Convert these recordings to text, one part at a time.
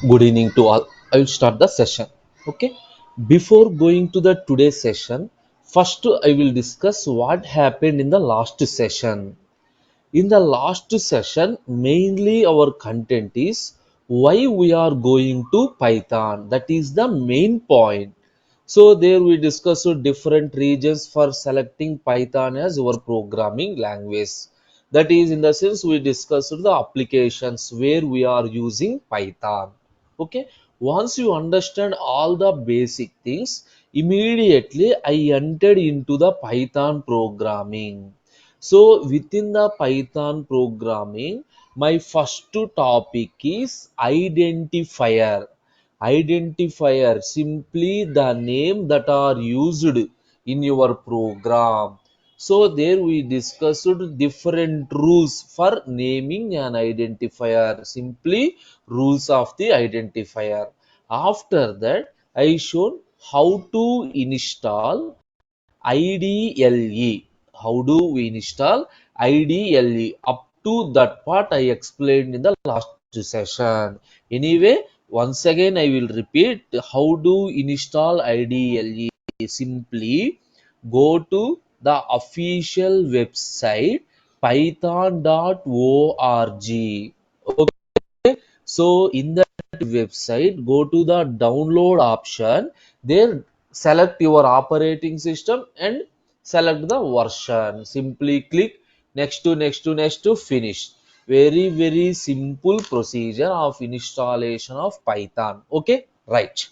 Good evening to all. I will start the session. Okay. Before going to the today's session, first I will discuss what happened in the last session. In the last session, mainly our content is why we are going to Python. That is the main point. So there we discussed different regions for selecting Python as your programming language. That is, in the sense we discussed the applications where we are using Python. Okay. Once you understand all the basic things, immediately I entered into the Python programming. So within the Python programming, my first topic is identifier. Identifier, simply the name that are used in your program. So there we discussed different rules for naming an identifier, simply rules of the identifier. After that, I shown how to install IDLE. How do we install IDLE? Up to that part I explained in the last session. Anyway, once again I will repeat how do install IDLE. Simply go to the official website python.org. Okay, so in that website, go to the download option. There, select your operating system and select the version. Simply click next to finish. Very simple procedure of installation of Python. Okay, right.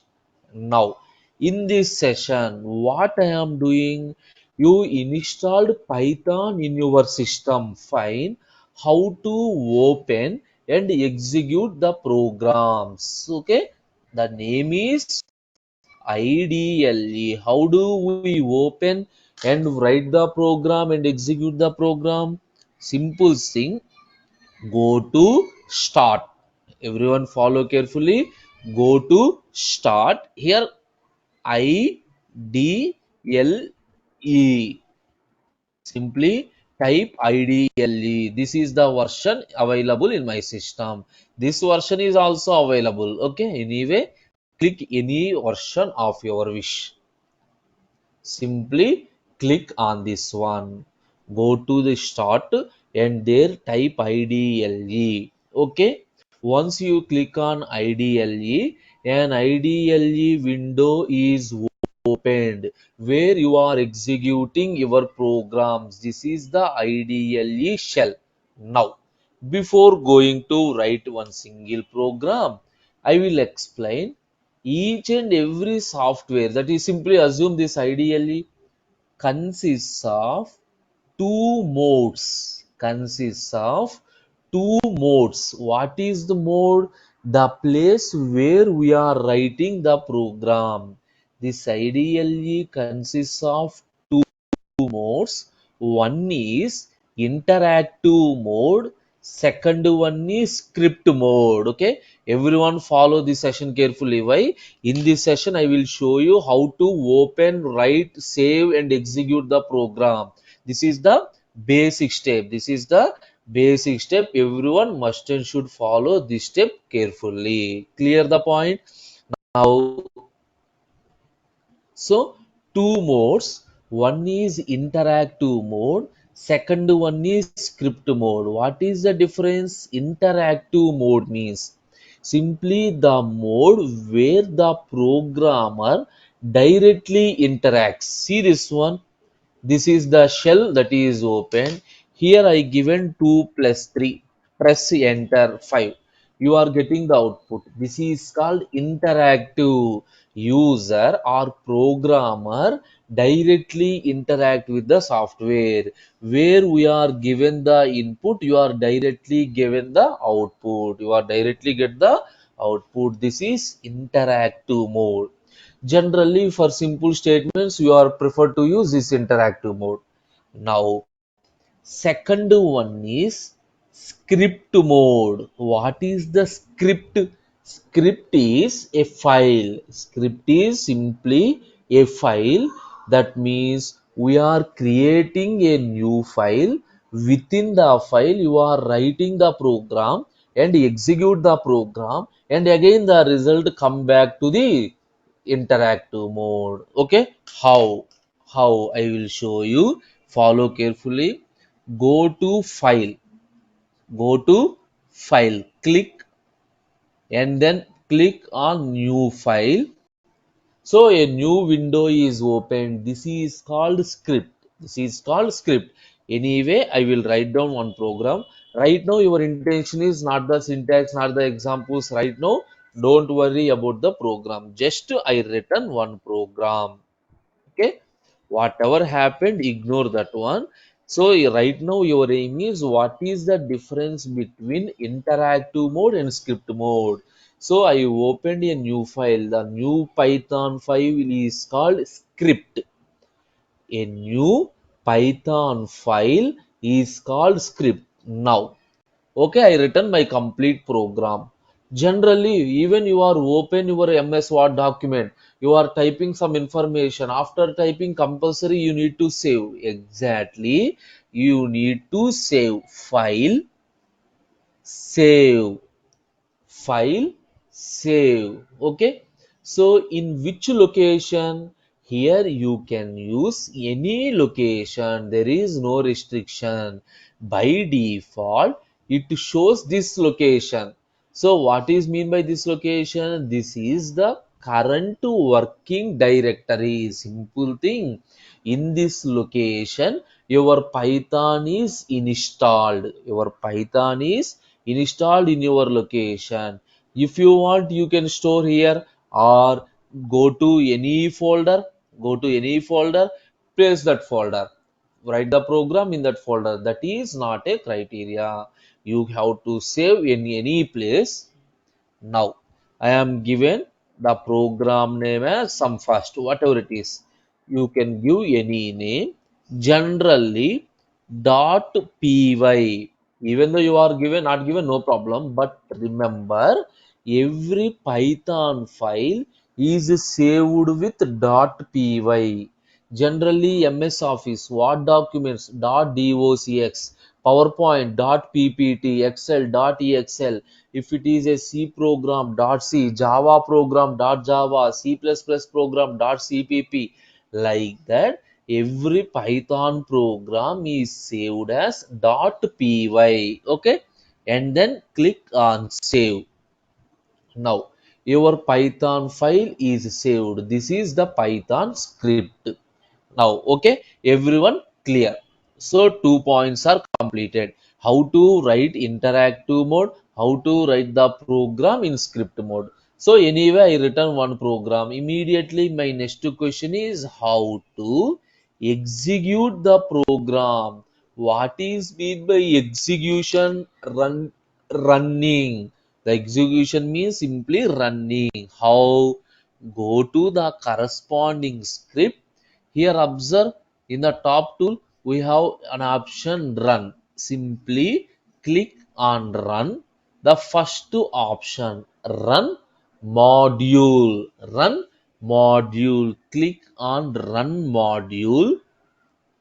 Now, in this session, what I am doing, you installed Python in your system. Fine. How to open and execute the programs. Okay. The name is IDLE. How do we open and write the program and execute the program? Simple thing. Go to start. Everyone follow carefully. Go to start. Here IDLE. Simply type IDLE. This is the version available in my system. This version is also available. Okay. Anyway, click any version of your wish. Simply click on this one. Go to the start and there type IDLE. Okay. Once you click on IDLE, an IDLE window is opened where you are executing your programs. This is the IDLE shell. Now, before going to write one single program, I will explain each and every software. That is, simply assume this IDLE consists of two modes. Consists of two modes. What is the mode? The place where we are writing the program. This IDLE consists of two modes. One is interactive mode, second one is script mode. Okay, everyone follow this session carefully. Why? In this session I will show you how to open, write, save and execute the program. This is the basic step. This is the basic step. Everyone must and should follow this step carefully. Clear the point? Now, so two modes, one is interactive mode, second one is script mode. What is the difference? Interactive mode means simply the mode where the programmer directly interacts. See this one. This is the shell that is open. Here I given 2 plus 3. Press enter 5. You are getting the output. This is called interactive. User or programmer directly interact with the software. Where we are given the input, you are directly given the output. You are directly get the output. This is interactive mode. Generally, for simple statements, you are preferred to use this interactive mode. Now, second one is script mode. What is the script? Script is a file. Script is simply a file. That means we are creating a new file. Within the file, you are writing the program. and execute the program, and again the result come back to the interactive mode. Okay, how I will show you. Follow carefully. Go to file, go to file, click, and then click on new file. So a new window is opened. This is called script. This is called script. Anyway, I will write down one program. Right now, your intention is not the syntax, not the examples. Right now, don't worry about the program. Just I written one program. Okay, whatever happened, ignore that one. So right now, your aim is what is the difference between interactive mode and script mode. So I opened a new file. The new Python file is called script. A new Python file is called script. Now, okay, I written my complete program. Generally, even you are open your MS Word document, you are typing some information. After typing, compulsory you need to save. Exactly, you need to save. File, save, file, save. Okay, so in which location? Here you can use any location, there is no restriction. By default it shows this location. So what is mean by this location? This is the current working directory. Simple thing. In this location your Python is installed. Your Python is installed in your location. If you want, you can store here, or go to any folder, go to any folder, place that folder, write the program in that folder. That is not a criteria. You have to save in any place. Now, I am given the program name as some first, whatever it is. You can give any name. Generally, .py. Even though you are given, not given, no problem. But remember, every Python file is saved with .py. Generally, MS Office, Word documents, .docx, PowerPoint, .ppt, Excel, .exl. If it is a C program, .c, Java program, .java, C++ program, .cpp, like that, every Python program is saved as .py. Okay, and then click on save. Now, your Python file is saved. This is the Python script. Now, okay, everyone clear. So, 2 points are completed. How to write interactive mode, how to write the program in script mode. So, anyway, I written one program. Immediately, my next question is how to execute the program. What is mean by execution? Running. The execution means simply running. How? Go to the corresponding script. Here observe, in the top tool we have an option run. Simply click on run. The first option, run module. Run module. Click on run module.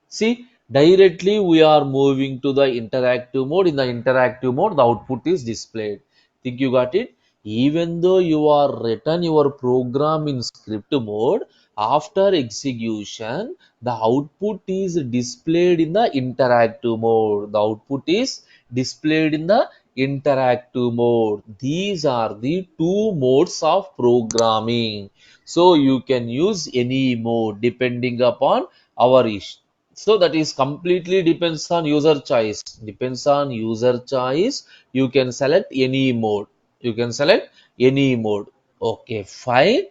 See, directly we are moving to the interactive mode. In the interactive mode, the output is displayed. Think you got it? Even though you are written your program in script mode, after execution, the output is displayed in the interactive mode. The output is displayed in the interactive mode. These are the two modes of programming. So you can use any mode depending upon our issue. So that is completely depends on user choice. Depends on user choice. You can select any mode. You can select any mode. Okay, fine,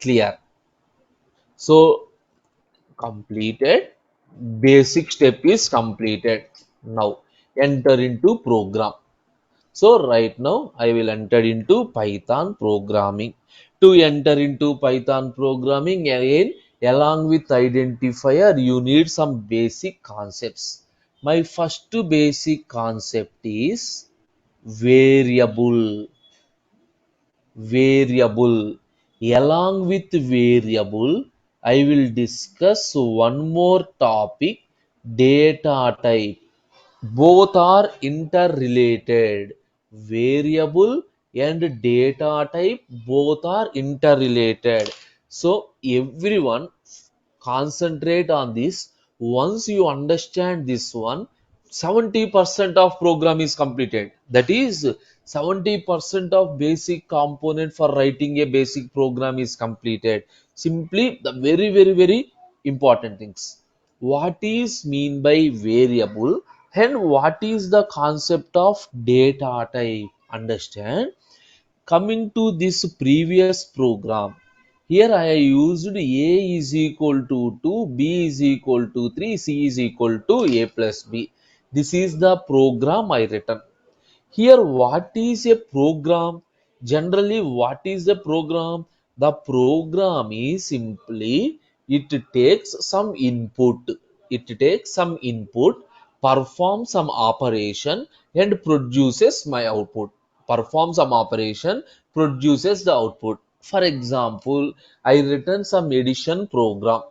clear. So completed. Basic step is completed. Now enter into program. So right now I will enter into Python programming. To enter into Python programming again, along with identifier, you need some basic concepts. My first basic concept is variable. Variable. Along with variable, I will discuss one more topic, data type. Both are interrelated. variable and data type both are interrelated. So everyone concentrate on this. Once you understand this one, 70% of program is completed. That is 70% of basic component for writing a basic program is completed. Simply the very important things. What is mean by variable and what is the concept of data type? Understand? Coming to this previous program, here I used a is equal to 2, b is equal to 3, c is equal to a plus b. This is the program I written. Here, what is a program? Generally, what is the program? The program is simply it takes some input. It takes some input, performs some operation, and produces my output. Perform some operation, produces the output. For example, I written some addition program.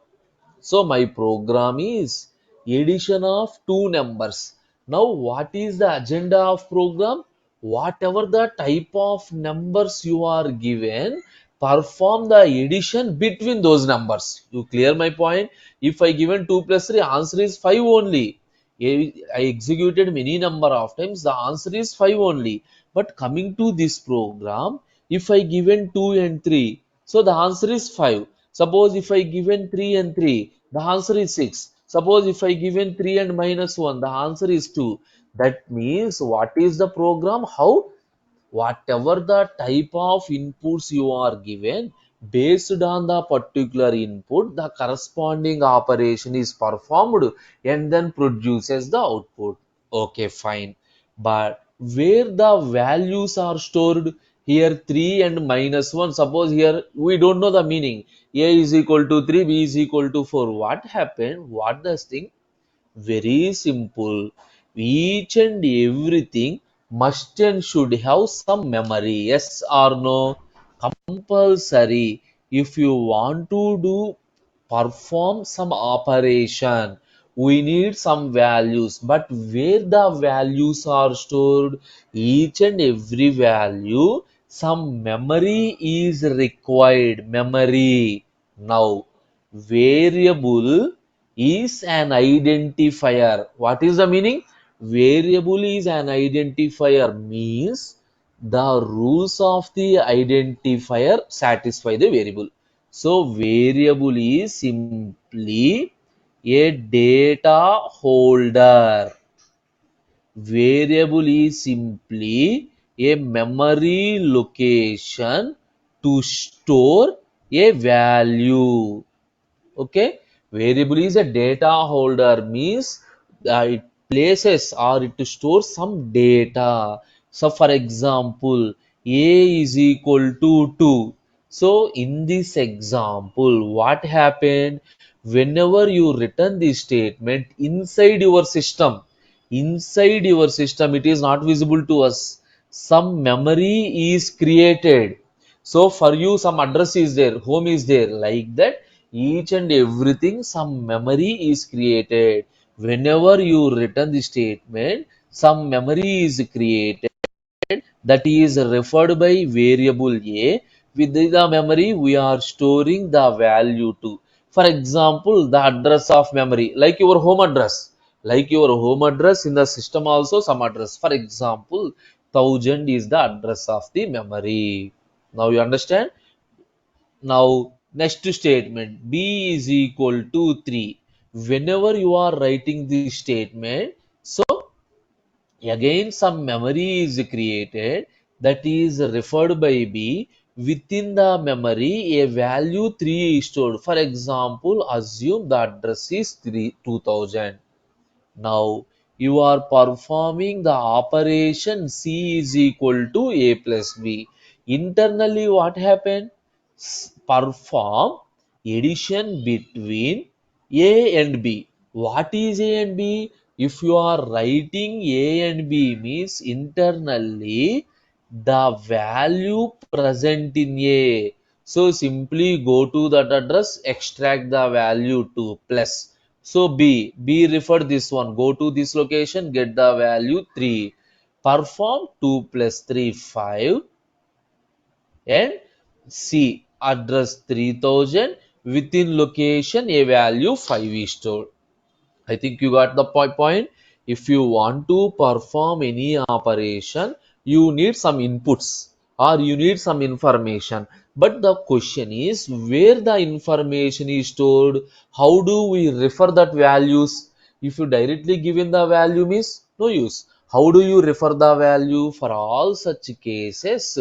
So my program is addition of two numbers. Now what is the agenda of program? Whatever the type of numbers you are given, perform the addition between those numbers. You clear my point? If I given 2 plus 3, answer is 5 only. I executed many number of times, the answer is 5 only. But coming to this program, if I given 2 and 3, so the answer is 5. Suppose if I given 3 and 3, the answer is 6. Suppose if I given 3 and minus 1, the answer is 2. That means what is the program? How? Whatever the type of inputs you are given, based on the particular input, the corresponding operation is performed and then produces the output. Okay, fine. But where the values are stored, here 3 and minus 1, suppose here we don't know the meaning. A is equal to 3, B is equal to 4. What happened? What does thing? Very simple. Each and everything must and should have some memory. Yes or no? Compulsory. If you want to do perform some operation, we need some values. But where the values are stored, each and every value, some memory is required. Memory. Now, variable is an identifier. What is the meaning? Variable is an identifier means the rules of the identifier satisfy the variable. So variable is simply a data holder. Variable is simply a memory location to store a value. Okay, variable is a data holder means it places or it stores some data. So for example, a is equal to 2. So in this example, what happened? Whenever you return the statement inside your system, it is not visible to us, some memory is created. So for you, some address is there, home is there, like that. Each and everything, some memory is created. Whenever you return the statement, some memory is created, that is referred by variable a. With the memory, we are storing the value to. For example, the address of memory, like your home address. Like your home address in the system also some address. For example, 1000 is the address of the memory. Now you understand? Now, next statement, b is equal to 3. Whenever you are writing this statement, so again some memory is created, that is referred by b. Within the memory, a value 3 is stored. For example, assume the address is 2000. Now you are performing the operation C is equal to A plus B. Internally, what happened? Perform addition between A and B. What is A and B? If you are writing A and B means internally the value present in A. So simply go to that address, extract the value to plus. So B refer this one, go to this location, get the value 3. perform 2 plus 3 5, and C address 3000 within location a value 5 is stored. I think you got the point. If you want to perform any operation, you need some inputs or you need some information. But the question is where the information is stored, how do we refer that values? If you directly given the value means no use. How do you refer the value? For all such cases,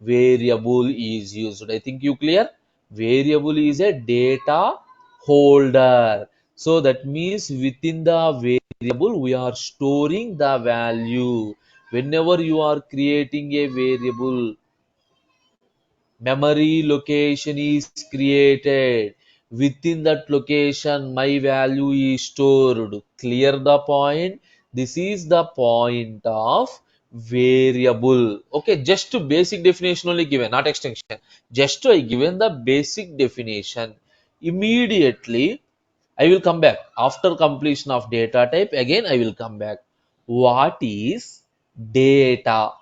variable is used. I think you clear? Variable is a data holder. So that means within the variable we are storing the value. Whenever you are creating a variable, memory location is created. Within that location my value is stored. Clear the point? This is the point of variable. Okay, just to basic definition only given, not extension. Just to I given the basic definition. Immediately I will come back after completion of data type. Again I will come back. What is data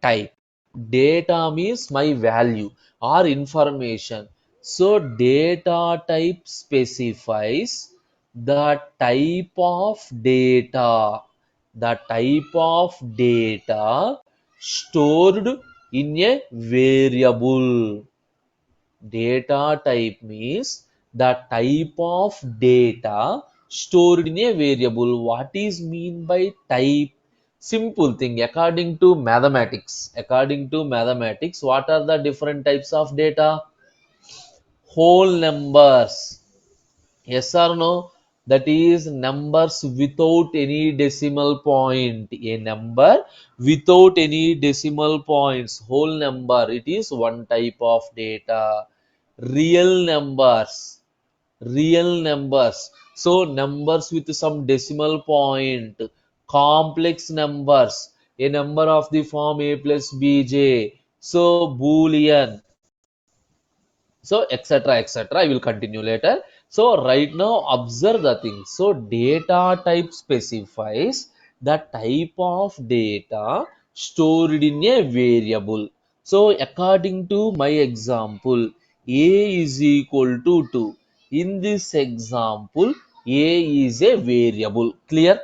type? Data means my value or information. So data type specifies the type of data, stored in a variable. Data type means the type of data stored in a variable. What is mean by type? Simple thing. According to mathematics, what are the different types of data? Whole numbers. Yes or no? That is numbers without any decimal point. A number without any decimal points. Whole number. It is one type of data. Real numbers. Real numbers. So numbers with some decimal point. Complex numbers. A number of the form a plus bj. So boolean. So etc. I will continue later. So right now observe the thing. So data type specifies the type of data stored in a variable. So according to my example, a is equal to 2. In this example, a is a variable. Clear?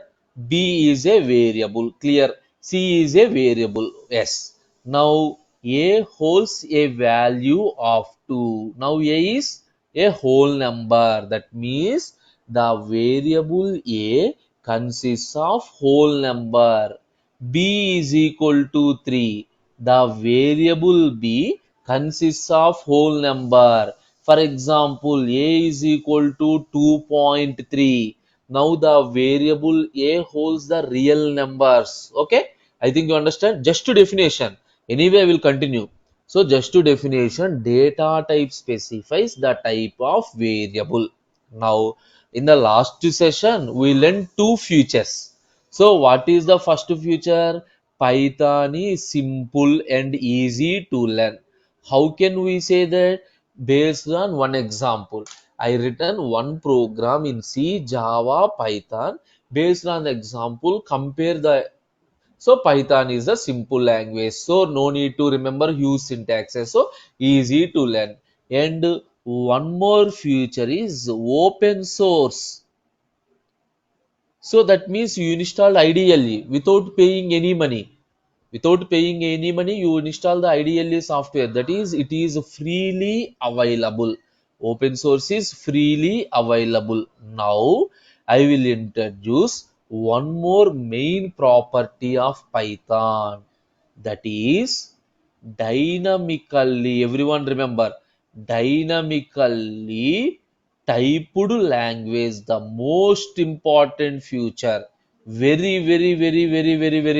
B is a variable. Clear? C is a variable. Yes. Now a holds a value of 2. Now a is a whole number. That means the variable a consists of whole number. B is equal to 3. The variable b consists of whole number. For example, a is equal to 2.3. Now the variable a holds the real numbers. Okay, I think you understand. Just to definition. Anyway, I will continue. So just to definition, data type specifies the type of variable. Now, in the last session, we learned two features. So what is the first feature? Python is simple and easy to learn. How can we say that? Based on one example. I written one program in C, Java, Python. Based on the example, compare the so Python is a simple language. So no need to remember huge syntaxes. So easy to learn. And one more feature is open source. So that means you install ideally without paying any money. Without paying any money, you install the ideally software. That is, it is freely available. Open source is freely available. Now, I will introduce one more main property of Python. That is dynamically. Everyone remember, dynamically typed language, the most important feature. Very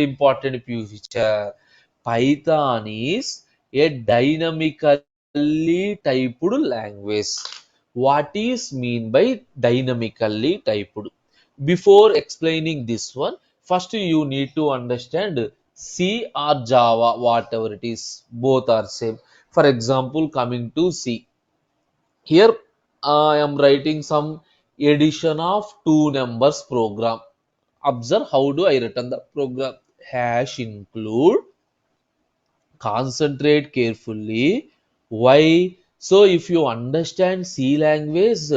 important feature. Python is a dynamically typed language. What is mean by dynamically typed? Before explaining this one, first you need to understand C or Java, whatever it is, both are same. For example, coming to C. Here I am writing some addition of two numbers program. Observe how do I return the program. hash include. Concentrate carefully. Why? So if you understand C language,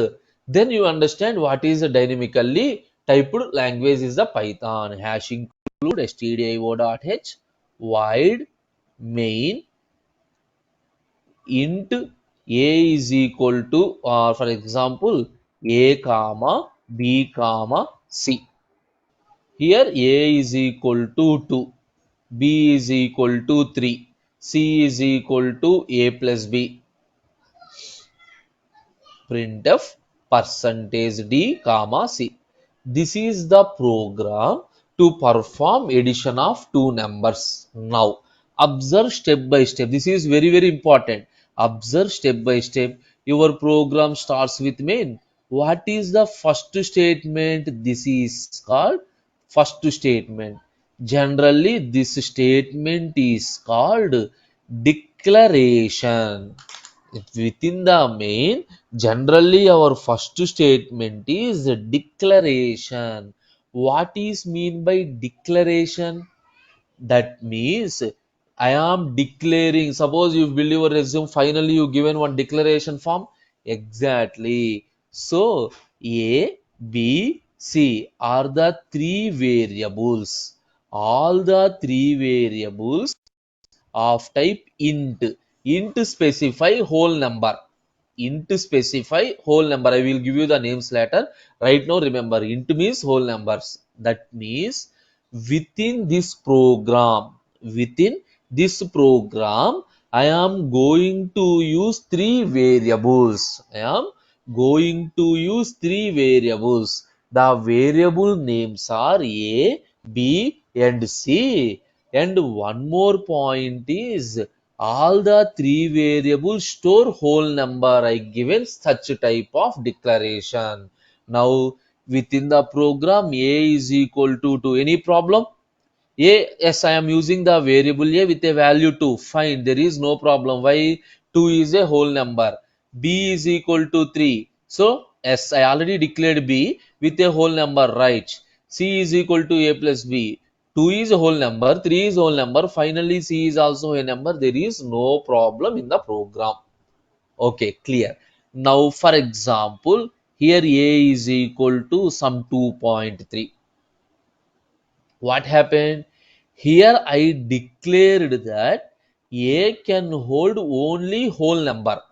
then you understand what is a dynamically typed language is the Python. Hash include stdio.h, void main int a is equal to, or for example, a comma b comma c. Here a is equal to 2, b is equal to 3, c is equal to a plus b. Printf percentage d comma c. This is the program to perform addition of two numbers. Now observe step by step. This is very very important. Observe step by step. Your program starts with main. What is the first statement? This is called first statement. Generally this statement is called declaration. Within the main, generally our first statement is declaration. What is mean by declaration? That means I am declaring. Suppose you build your resume, finally you given one declaration form. Exactly. So a, b, c are the three variables. All the three variables of type int. Int specify whole number. Int specify whole number. I will give you the names later. Right now remember, int means whole numbers. That means within this program, within this program I am going to use three variables. I am going to use three variables. The variable names are a, b and c. And one more point is, all the three variables store whole number. I given such type of declaration. Now within the program a is equal to 2. Any problem? A, yes, I am using the variable a with a value 2. Fine, there is no problem. Why? 2 is a whole number. B is equal to 3. So, yes, I already declared B with a whole number, right? C is equal to A plus B. 2 is a whole number, 3 is a whole number. Finally, C is also a number. There is no problem in the program. Okay, clear. Now, for example, here A is equal to some 2.3. What happened? Here I declared that A can hold only whole number.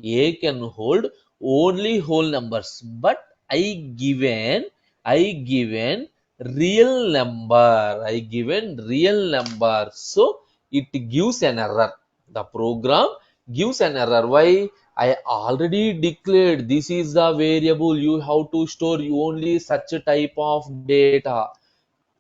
A can hold only whole numbers. But I given real number. I given real number. So it gives an error. The program gives an error. Why? I already declared this is the variable. You have to store only such a type of data.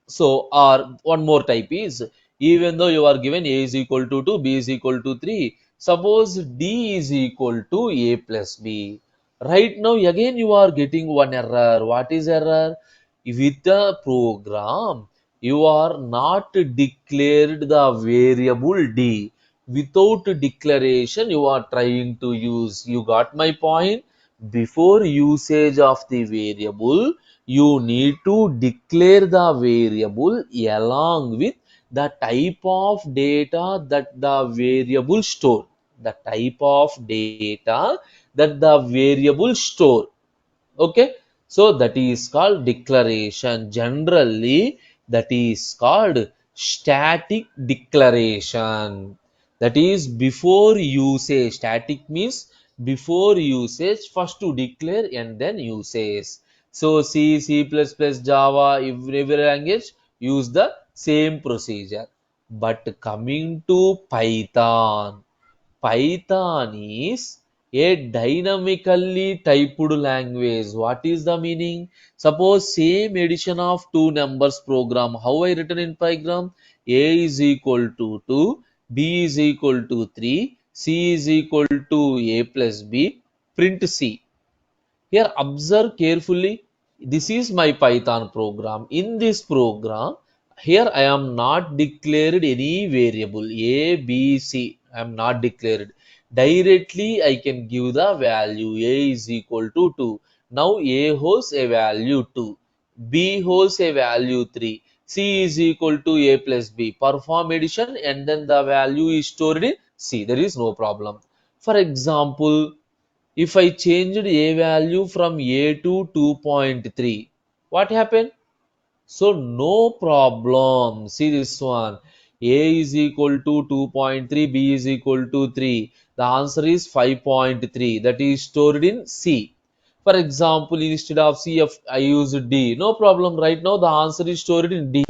So, or one more type is, even though you are given a is equal to 2, b is equal to 3, suppose d is equal to a plus b. Right now, again you are getting one error. What is error? With the program, you are not declared the variable d. Without declaration, you are trying to use. You got my point? Before usage of the variable, you need to declare the variable along with the type of data that the variable store. The type of data that the variable store. Okay, so that is called declaration. Generally that is called static declaration. That is before usage. Static means before usage, first to declare and then usage. So C, C++, Java, every language use the same procedure. But coming to Python, Python is a dynamically typed language. What is the meaning? Suppose same addition of two numbers program. How I written in Python? A is equal to 2, B is equal to 3, C is equal to A plus B, print C. Here observe carefully. This is my Python program. In this program, here I am not declared any variable A, B, C. I am not declared. Directly I can give the value A is equal to 2. Now A holds a value 2. B holds a value 3. C is equal to A plus B. Perform addition and then the value is stored in C. There is no problem. For example, if I changed A value from A to 2.3, what happened? So no problem. See this one. A is equal to 2.3, B is equal to 3. The answer is 5.3. That is stored in C. For example, instead of C, if I use D. No problem. Right now, the answer is stored in D.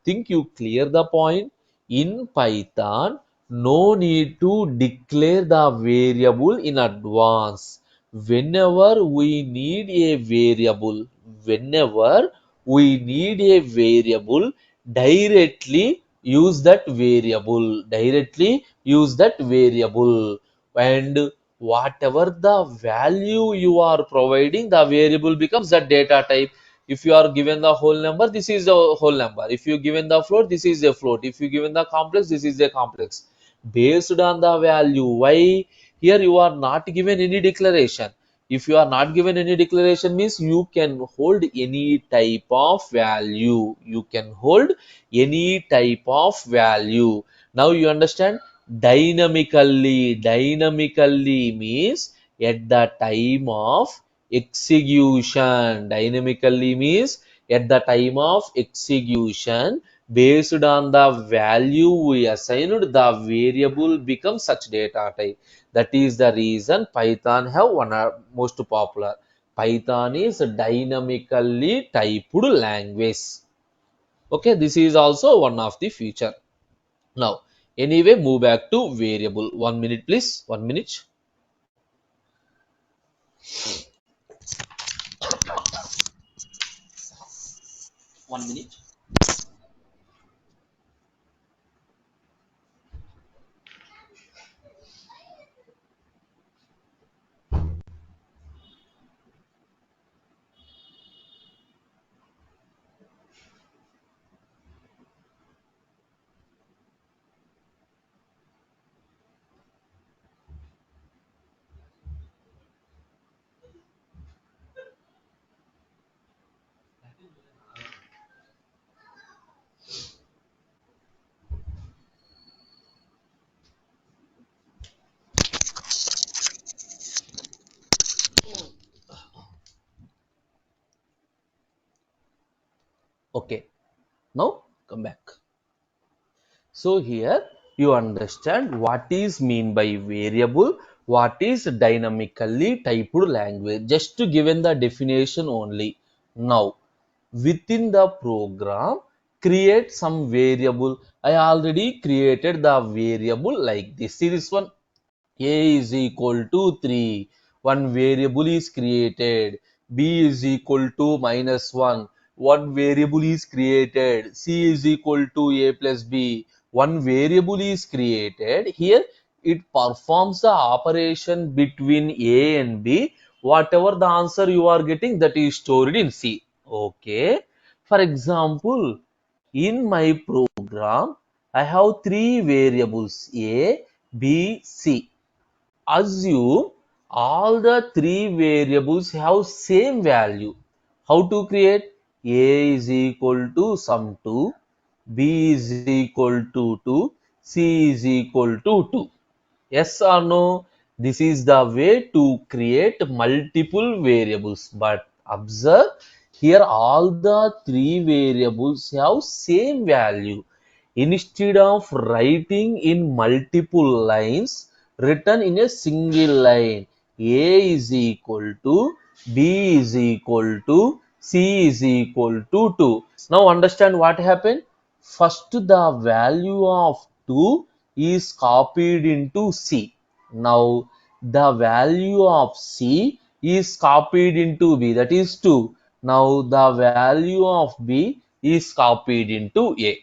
Think you clear the point? In Python, no need to declare the variable in advance. Whenever we need a variable, whenever we need a variable, directly use that variable, directly use that variable, and whatever the value you are providing, the variable becomes the data type. If you are given the whole number, this is the whole number. If you given the float, this is a float. If you given the complex, this is a complex. Based on the value. Why? Here you are not given any declaration. If you are not given any declaration, means you can hold any type of value. You can hold any type of value. Now you understand? Dynamically means at the time of execution. Dynamically means at the time of execution, based on the value we assigned, the variable becomes such data type. That is the reason Python have one of most popular. Python is dynamically typed language. Okay, this is also one of the feature. Now, anyway, move back to variable. 1 minute, please. 1 minute. 1 minute. Okay, now come back. So here you understand what is mean by variable, what is dynamically typed language. Just to given the definition only. Now within the program, create some variable. I already created the variable like this. See this one. A is equal to 3. One variable is created. B is equal to minus 1. One variable is created. C is equal to A plus B. One variable is created. Here it performs the operation between A and B. Whatever the answer you are getting, that is stored in C. Okay. For example, in my program, I have three variables A, B, C. Assume all the three variables have same value. How to create? A is equal to sum 2, B is equal to 2, C is equal to 2. Yes or no? This is the way to create multiple variables. But observe here all the three variables have same value. Instead of writing in multiple lines, written in a single line. A is equal to, B is equal to, C is equal to 2. Now understand what happened? First the value of 2 is copied into C. Now the value of C is copied into B, that is 2. Now the value of B is copied into A.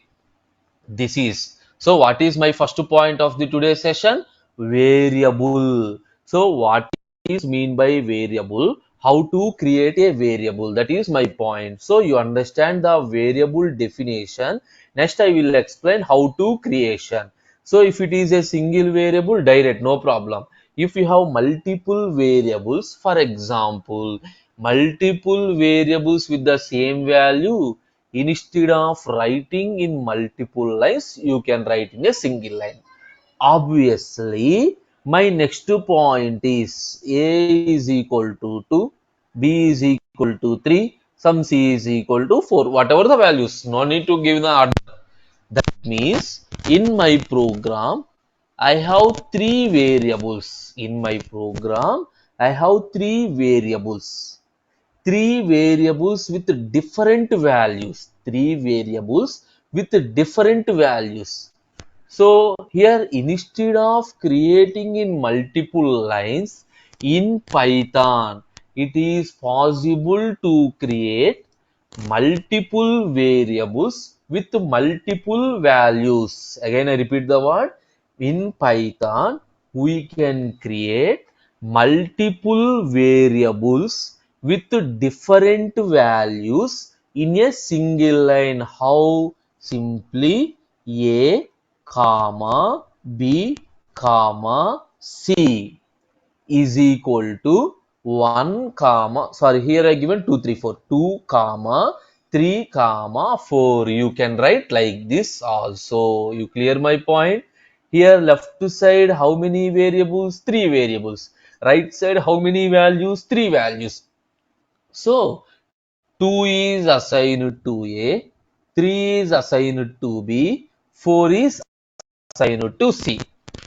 This is. So what is my first point of the today's session? Variable. So what is mean by variable? How to create a variable? That is my point. So you understand the variable definition. Next I will explain how to creation. So if it is a single variable, direct, no problem. If you have multiple variables, for example, multiple variables with the same value, instead of writing in multiple lines, you can write in a single line. Obviously, my next point is a is equal to 2, b is equal to 3, some c is equal to 4, whatever the values, no need to give the order. That means in my program I have three variables. In my program I have three variables with different values. Three variables with different values. So here, instead of creating in multiple lines in Python, it is possible to create multiple variables with multiple values. Again, I repeat the word. In Python, we can create multiple variables with different values in a single line. How? Simply a comma b comma c is equal to 1 comma, sorry, here I given 2 3 4, 2 comma 3 comma 4. You can write like this also. You clear my point? Here left side how many variables? Three variables. Right side how many values? Three values. So 2 is assigned to a, 3 is assigned to b, 4 is assigned to c.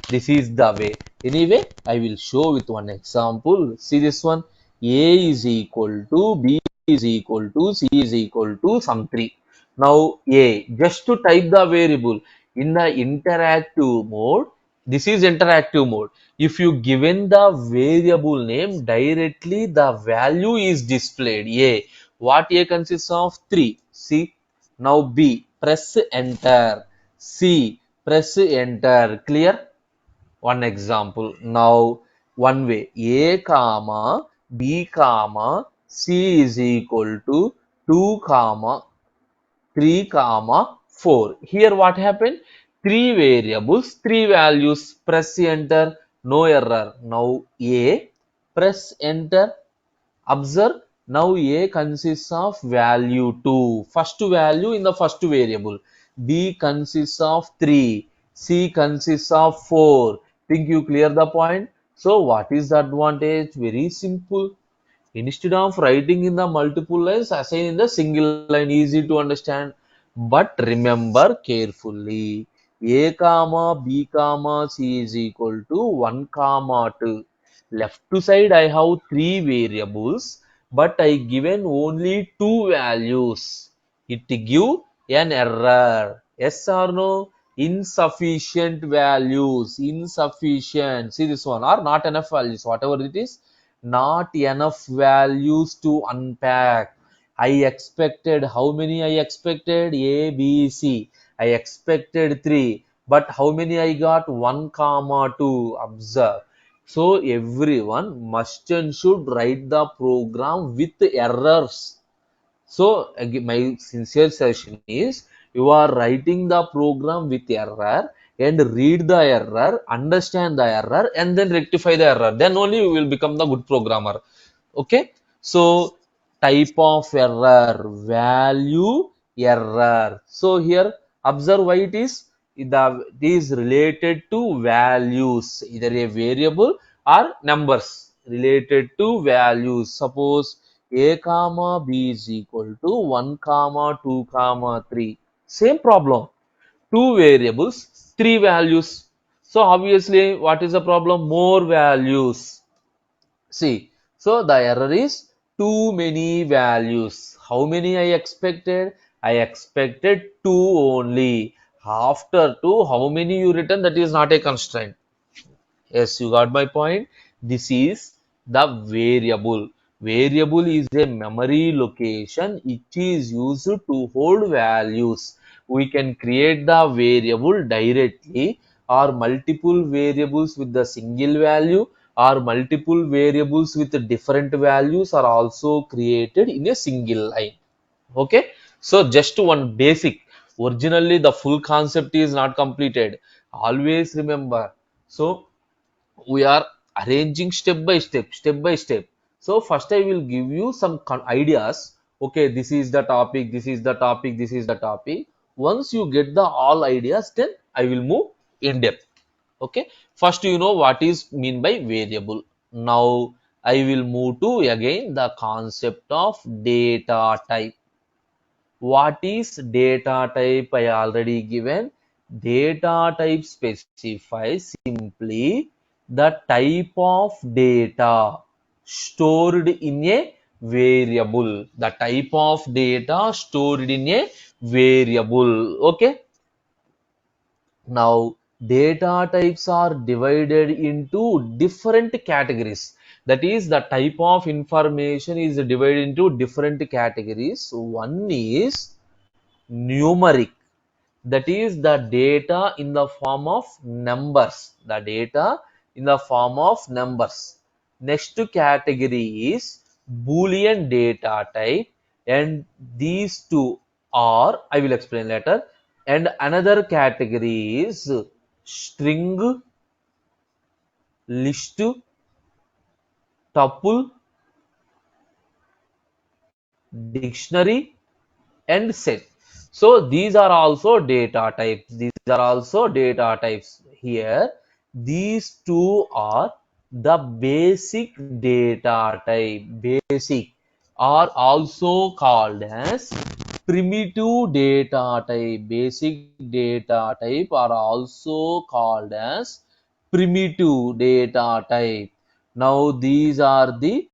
This is the way. Anyway, I will show with one example. See this one. A is equal to b is equal to c is equal to some 3. Now a, just to type the variable in the interactive mode. This is interactive mode. If you given the variable name, directly the value is displayed. A, what a consists of? 3. See, now b, press enter. C, press enter. Clear? One example. Now one way, a comma b comma c is equal to 2 comma 3 comma 4. Here what happened? Three variables, three values. Press enter. No error. Now a, press enter. Observe, now a consists of value 2, first value in the first variable. B consists of 3. C consists of 4. Think you clear the point? So what is the advantage? Very simple. Instead of writing in the multiple lines, assign in the single line, easy to understand. But remember carefully, a comma b comma c is equal to 1 comma 2. Left to side I have three variables, but I given only two values. It give an error. Yes or no? Insufficient values. Insufficient. See this one, or not enough values, whatever it is, not enough values to unpack. I expected, how many I expected? A, B, C. I expected 3, but how many I got? 1 comma 2. Observe. So everyone must and should write the program with errors. So my sincere suggestion is, you are writing the program with error and read the error, understand the error, and then rectify the error. Then only you will become the good programmer. Okay. So type of error, value error. So here observe why it is. It is related to values, either a variable or numbers related to values. Suppose a comma b is equal to 1 comma 2 comma 3. Same problem. Two variables, three values. So obviously, what is the problem? More values. See, so the error is too many values. How many I expected? I expected two only. After two, how many you return? That is not a constraint. Yes, you got my point. This is the variable. Variable is a memory location which is used to hold values. We can create the variable directly, or multiple variables with the single value, or multiple variables with different values are also created in a single line. Okay, so just one basic. Originally, the full concept is not completed. Always remember. So we are arranging step by step. So first I will give you some ideas okay, this is the topic, this is the topic, this is the topic. Once you get the all ideas, then I will move in depth. Okay, first you know what is mean by variable. Now I will move to again the concept of data type. What is data type? I already given. Data type specifies simply the type of data stored in a variable. The type of data stored in a variable. Okay. Now, data types are divided into different categories. That is, the type of information is divided into different categories. One is numeric, that is the data in the form of numbers, the data in the form of numbers. Next category is boolean data type, and these two are, I will explain later. And another category is string, list, tuple, dictionary, and set. So these are also data types. These are also data types. Here, these two are the basic data type. Basic are also called as primitive data type. Basic data type are also called as primitive data type. Now these are the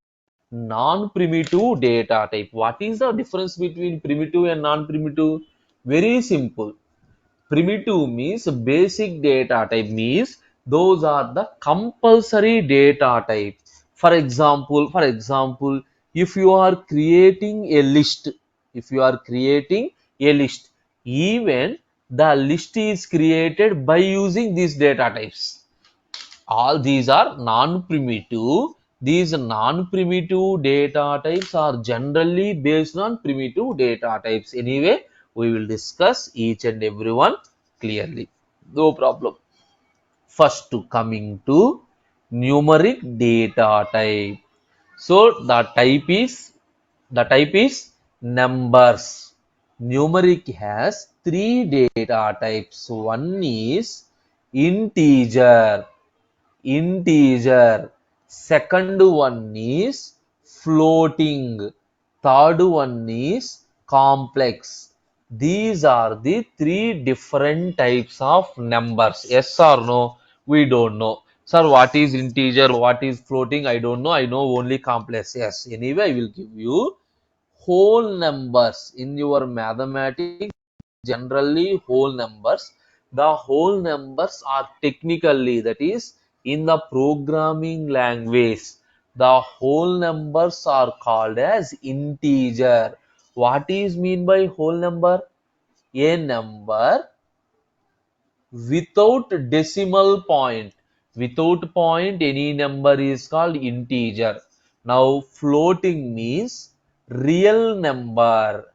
non-primitive data type. What is the difference between primitive and non-primitive? Very simple. Primitive means basic data type means those are the compulsory data type. For example, if you are creating a list, if you are creating a list, even the list is created by using these data types. All these are non-primitive. These non-primitive data types are generally based on primitive data types. Anyway, we will discuss each and every one clearly. No problem. First, coming to numeric data type. So the type is numbers. Numeric has three data types. One is integer. Integer. Second one is floating. Third one is complex. These are the three different types of numbers. Yes or no? We don't know. Sir, what is integer? What is floating? I don't know. I know only complex. Yes. Anyway, I will give you whole numbers in your mathematics. Generally whole numbers, the whole numbers are technically, that is in the programming language, the whole numbers are called as integer. What is mean by whole number? A number without decimal point. Without point, any number is called integer. Now floating means real number.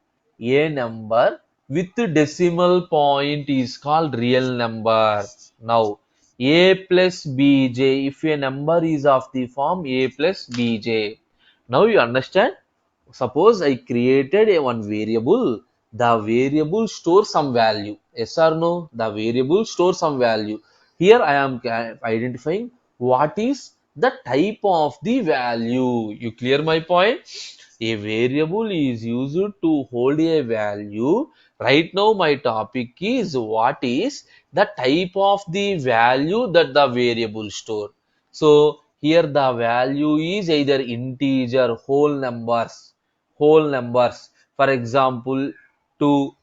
A number with decimal point is called real number. Now a plus bj, if a number is of the form a plus bj. Now you understand. Suppose I created a one variable, the variable stores some value. Yes or no? The variable stores some value. Here I am identifying what is the type of the value. You clear my point? A variable is used to hold a value. Right now my topic is what is the type of the value that the variable store. So here the value is either integer, whole numbers. For example, 2,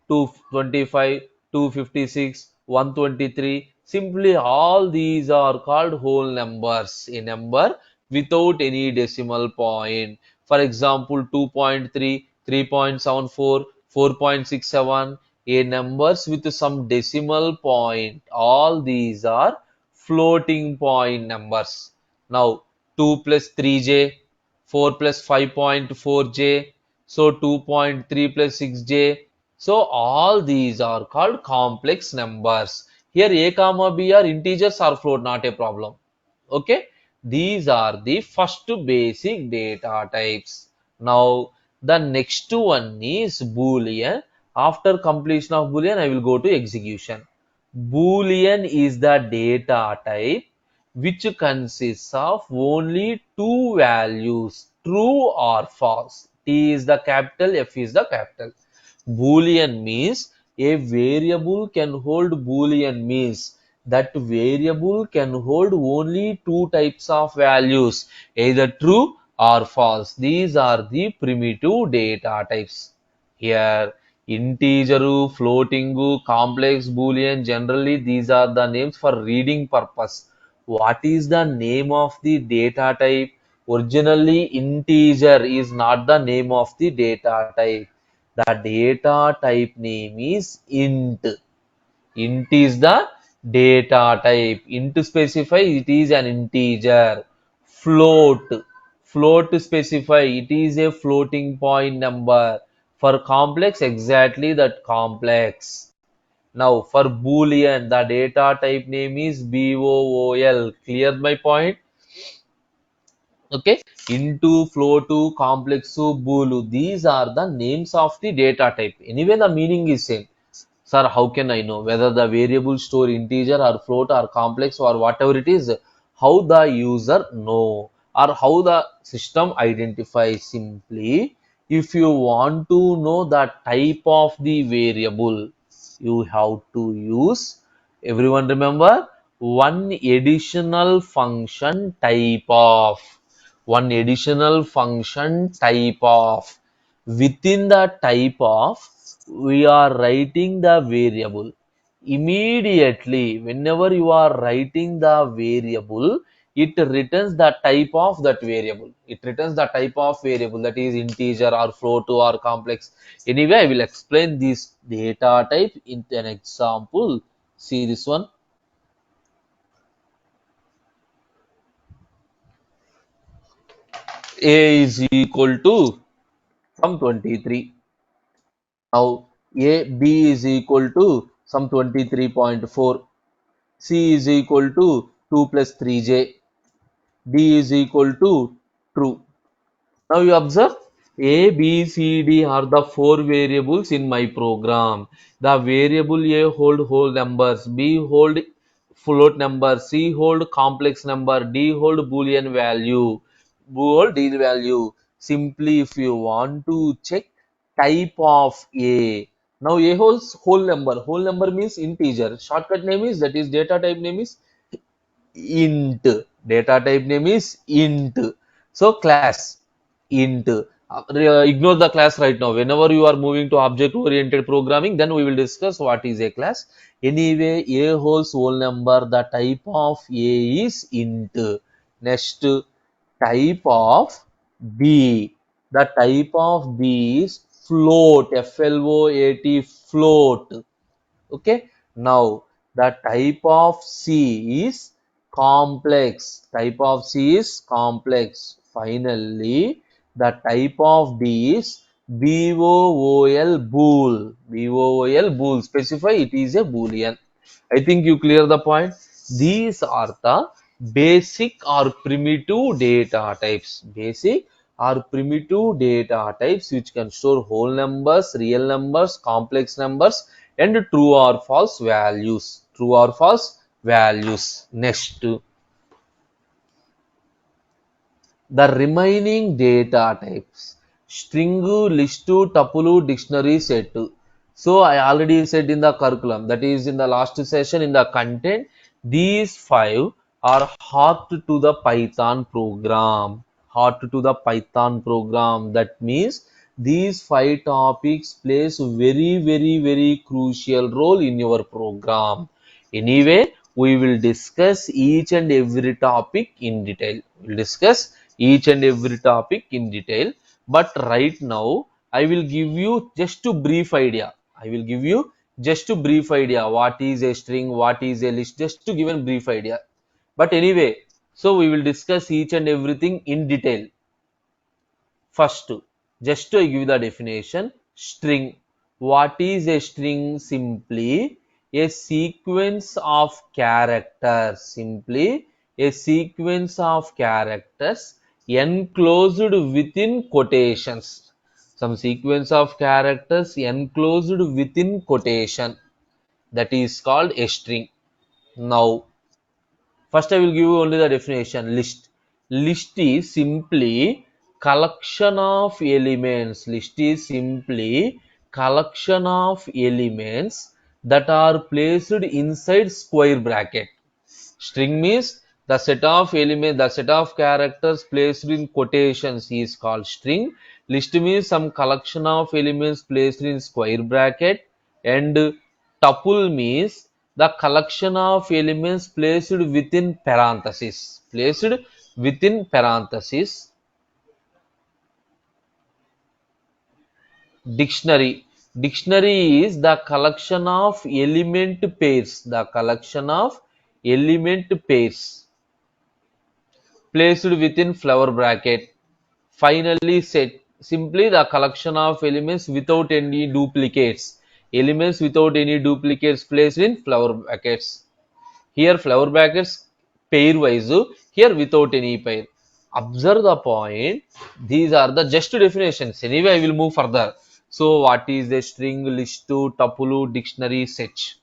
225, 256, 123. Simply all these are called whole numbers. A number without any decimal point. For example, 2.3, 3.74, 4.67. A numbers with some decimal point. All these are floating point numbers. Now 2 plus 3j, 4 plus 5.4j, so 2.3 plus 6j. So all these are called complex numbers. Here a comma b are integers or float, not a problem. Okay, these are the first basic data types. Now The next one is Boolean. After completion of Boolean, I will go to execution. Boolean is the data type which consists of only two values, true or false. T is the capital, F is the capital. Boolean means a variable can hold Boolean means that variable can hold only two types of values, either true or false. These are the primitive data types. Here, integer, floating, complex Boolean, generally these are the names for reading purpose. What is the name of the data type? Originally, integer is not the name of the data type. The data type name is int. Int is the data type. Int specify it is an integer. Float. Float specify it is a floating point number. For complex, exactly that complex. Now for Boolean, the data type name is BOOL. Clear my point? Okay. Into, flow to, complex to, boolu. These are the names of the data type. Anyway, the meaning is same. Sir, how can I know whether the variable store integer or float or complex or whatever it is? How the user know or how the system identifies? Simply, if you want to know the type of the variable, you have to use, everyone remember, one additional function type of. One additional function type of. Within the type of, we are writing the variable. Immediately, whenever you are writing the variable, it returns the type of that variable. It returns the type of variable, that is integer or float or complex. Anyway, I will explain this data type in an example. See this one. A is equal to some 23. Now B is equal to some 23.4. C is equal to 2 plus 3j. D is equal to true. Now you observe, A, B, C, D are the four variables in my program. The variable A hold whole numbers, B hold float number, C hold complex number, D hold boolean value, B hold D value. Simply if you want to check type of A. Now A holds whole number. Whole number means integer. Shortcut name is, that is data type name is int. Data type name is int. So class int. Ignore the class right now. Whenever you are moving to object oriented programming, then we will discuss what is a class. Anyway, A holds whole number. The type of A is int. Next, type of B. The type of B is float. Float. Float. Okay. Now the type of C is complex. Type of C is complex. Finally, the type of D is BOOL bool. BOOL bool. Specify it is a boolean. I think you clear the point. These are the basic or primitive data types. Basic or primitive data types which can store whole numbers, real numbers, complex numbers, and true or false values. True or false values. Next, the remaining data types: string, list, tuple, dictionary, set. So I already said in the curriculum, that is in the last session in the content, these five are hard to the Python program. Hard to the Python program. That means these five topics plays very crucial role in your program. Anyway, we will discuss each and every topic in detail. We'll discuss each and every topic in detail. But right now, I will give you just a brief idea. I will give you just a brief idea. What is a string? What is a list? Just to give a brief idea. But anyway, so we will discuss each and everything in detail. First, just to give the definition, string. What is a string? Simply a sequence of characters. Simply a sequence of characters enclosed within quotations. some sequence of characters enclosed within quotation, that is called a string. Now, first I will give you only the definition. List. List is simply collection of elements. List is simply collection of elements that are placed inside square bracket. String means the set of elements, the set of characters placed in quotations is called string. List means some collection of elements placed in square bracket, and tuple means the collection of elements placed within parenthesis. Placed within parenthesis. Dictionary. Dictionary is the collection of element pairs. The collection of element pairs placed within flower bracket. Finally, set simply the collection of elements without any duplicates. Elements without any duplicates placed in flower brackets. Here flower brackets pairwise. Here without any pair. Observe the point. These are the just definitions. Anyway, I will move further. So, what is a string, list, tuple, dictionary, set?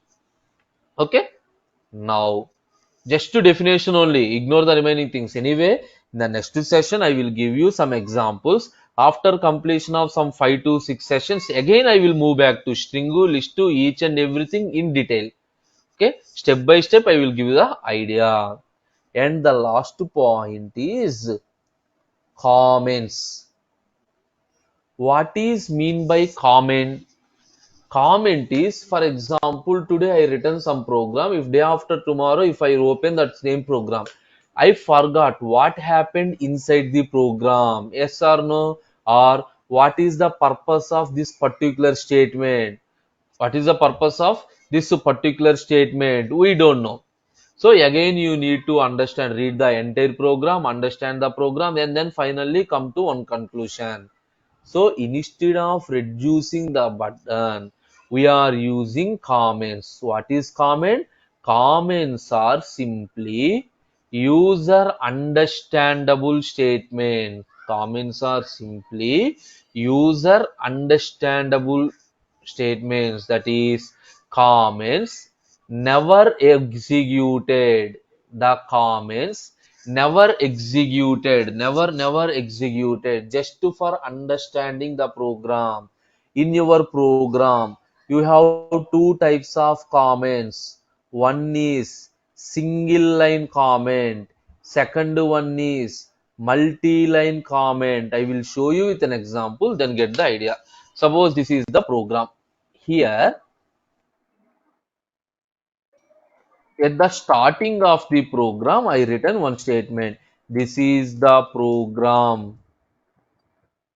Okay. Now, just to definition only, ignore the remaining things. Anyway, in the next session, I will give you some examples. After completion of some 5 to 6 sessions, again I will move back to string, list, to each and everything in detail. Okay, step by step, I will give you the idea. And the last point is comments. What is mean by comment? Comment is, for example, today I written some program. If day after tomorrow, if I open that same program, I forgot what happened inside the program. Yes or no? Or what is the purpose of this particular statement? What is the purpose of this particular statement? We don't know. So again, you need to understand, read the entire program, understand the program, and then finally come to one conclusion. So instead of reducing the button, we are using comments. What is comment? Comments are simply user understandable statement. Comments are simply user understandable statements. That is, comments never executed. The comments never executed, just to for understanding the program. In your program, you have two types of comments. One is single line comment, second one is multi-line comment. I will show you with an example, then get the idea. Suppose this is the program. Here, at the starting of the program, I written one statement. This is the program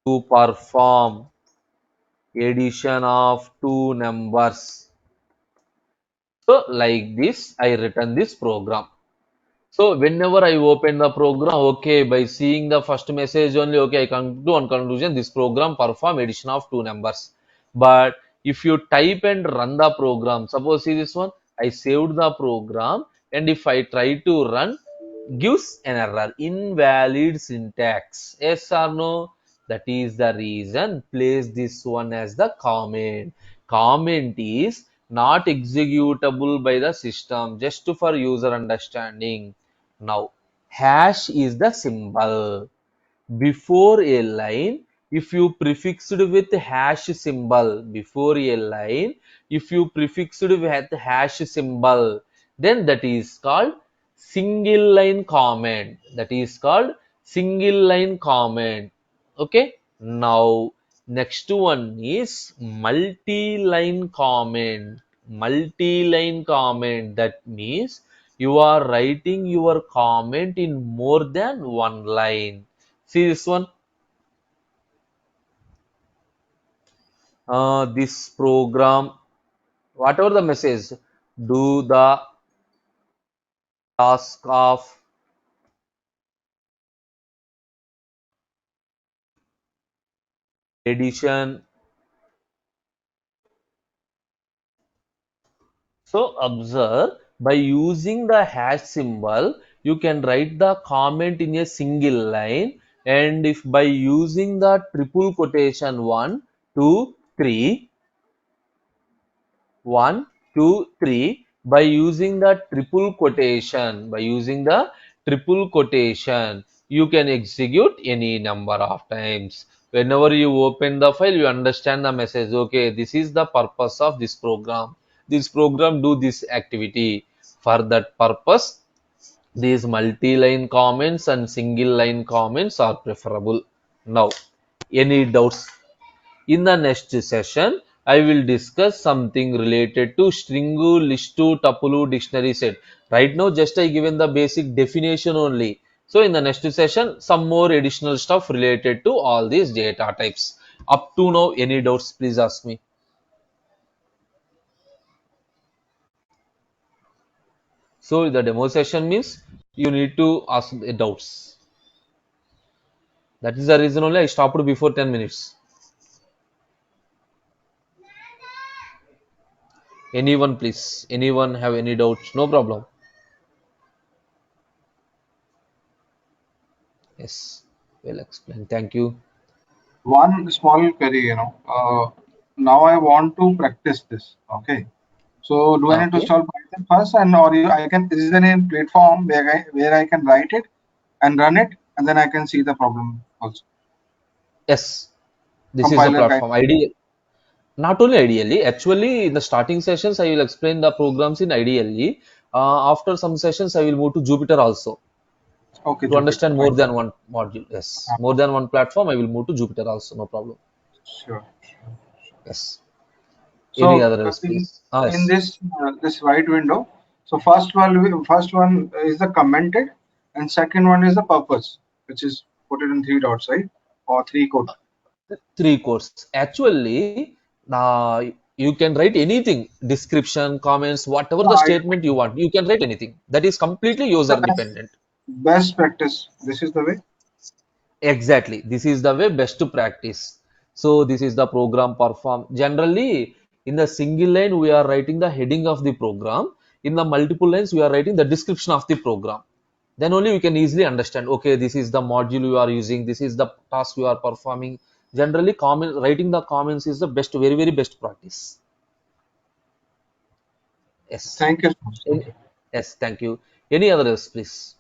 to perform addition of two numbers. So like this, I written this program. So whenever I open the program, okay, by seeing the first message only, okay, I come to one conclusion, this program perform addition of two numbers. But if you type and run the program, suppose see this one, I saved the program, and if I try to run, gives an error, invalid syntax. Yes or no? That is the reason. Place this one as the comment. Comment is not executable by the system, just for user understanding. Now, hash is the symbol. Before a line, if you prefixed with hash symbol, before a line, if you prefixed with hash symbol, then that is called single line comment. That is called single line comment. Okay. Now, next one is multi-line comment. Multi-line comment. That means you are writing your comment in more than one line. See this one. This program, whatever the message, do the task of addition. So observe, by using the hash symbol, you can write the comment in a single line. and if by using the triple quotation one, two, three, one, two, three, by using the triple quotation, you can execute any number of times. Whenever you open the file, you understand the message. Okay, this is the purpose of this program. This program do this activity. For that purpose, these multi-line comments and single line comments are preferable. Now, any doubts? In the next session, I will discuss something related to stringu, listu, tupulu, dictionary set. Right now, just I given the basic definition only. So in the next session, some more additional stuff related to all these data types. Up to now, any doubts, please ask me. So the demo session means you need to ask the doubts. That is the reason only I stopped before 10 minutes. Anyone, please? Anyone have any doubts? No problem. Yes, well explained. Thank you. One small query, now I want to practice this. Okay. So do I need to Okay. install Python first, and or I can? Is there any platform where I can write it and run it, and then I can see the problem also? Yes, this is the Compiler kind. platform. Not only ideally, actually, in the starting sessions, I will explain the programs in ideally. After some sessions, I will move to Jupyter also Okay, to Jupyter. understand more than one module. Yes, more than one platform, I will move to Jupyter also. No problem. Sure. Yes. Any So other else, please? Ah, in yes. this white window, so first one is the commented, and second one is the purpose, which is put it in three dots, right? Or three code. Three courses. Actually, you can write anything, description, comments, whatever the I, statement you want. You can write anything. That is completely user the best dependent. best practice. This is the way. Exactly. This is the way best to practice. So this is the program perform. Generally, in the single line, we are writing the heading of the program. In the multiple lines, we are writing the description of the program. Then only we can easily understand, okay, this is the module you are using, this is the task you are performing. Generally, writing the comments is the best, very, very best practice. Yes. Thank you so much. Thank Any- you. yes, thank you. Any other else, please?